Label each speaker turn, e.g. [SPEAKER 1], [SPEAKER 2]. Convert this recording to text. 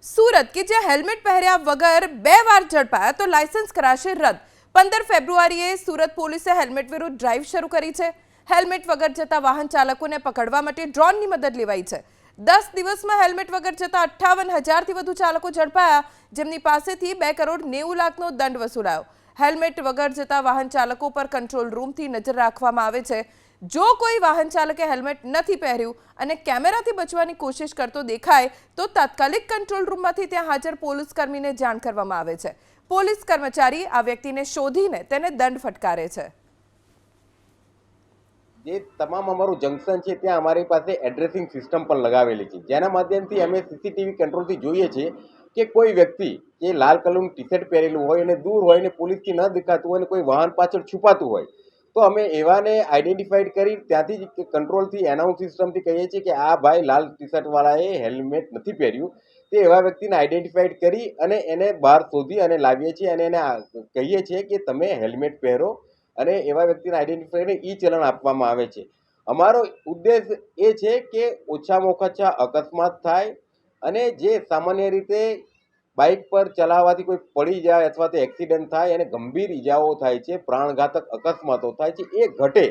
[SPEAKER 1] સુરત કે જ્યાં હેલ્મેટ પહેર્યા વગર 2 વાર ઝડપાયા તો લાયસન્સ કરાશે રદ। 15 ફેબ્રુઆરીએ સુરત પોલીસે હેલ્મેટ વિરુદ્ધ ડ્રાઈવ શરૂ કરી છે। હેલ્મેટ વગર જતા વાહન ચાલકોને પકડવા માટે ડ્રોનની મદદ લેવાઈ છે। 10 દિવસમાં હેલ્મેટ વગર જતા 58,000થી વધુ ચાલકો ઝડપાયા, જેમની પાસેથી 2 કરોડ 90 લાખનો દંડ વસૂલાયો। હેલ્મેટ વગર જતા વાહન ચાલકો પર કંટ્રોલ રૂમથી નજર રાખવામાં આવે છે। જો કોઈ વાહન ચાલકે હેલ્મેટ નથી પહેર્યું અને કેમેરાથી બચવાની કોશિશ કરતો દેખાય તો તાત્કાલિક કંટ્રોલ રૂમમાંથી ત્યાં હાજર પોલીસ કર્મીને જાણ કરવામાં આવે છે। પોલીસ કર્મચારી આ વ્યક્તિને શોધીને તેને દંડ ફટકારે છે।
[SPEAKER 2] જે તમામ અમારું જંકશન છે ત્યાં અમારી પાસે એડ્રેસિંગ સિસ્ટમ પણ લગાવેલી છે, જેના માધ્યમથી અમે સીસીટીવી કંટ્રોલથી જોઈએ છીએ કે કોઈ વ્યક્તિ જે લાલ કલરનું ટી શર્ટ પહેરેલું હોય અને દૂર હોય ને પોલીસથી ન દેખાતું હોય અને કોઈ વાહન પાછળ છુપાતું હોય તો અમે એવાને આઈડેન્ટિફાઈડ કરી ત્યાંથી જ કંટ્રોલથી એનાઉન્સ સિસ્ટમથી કહીએ છીએ કે આ ભાઈ લાલ ટી શર્ટવાળાએ હેલ્મેટ નથી પહેર્યું। તે એવા વ્યક્તિને આઈડેન્ટિફાઈડ કરી અને એને બહાર શોધી અને લાવીએ છીએ અને એને કહીએ છીએ કે તમે હેલ્મેટ પહેરો અને એવા વ્યક્તિને આઈડેન્ટિફાઈને ઈ ચલણ આપવામાં આવે છે। અમારો ઉદ્દેશ એ છે કે ઓછામાં ઓછા અકસ્માત થાય અને જે સામાન્ય રીતે બાઇક પર ચલાવવાથી કોઈ પડી જાય અથવા તો એક્સિડન્ટ થાય અને ગંભીર ઈજાઓ થાય છે, પ્રાણઘાતક અકસ્માતો થાય છે, એ ઘટે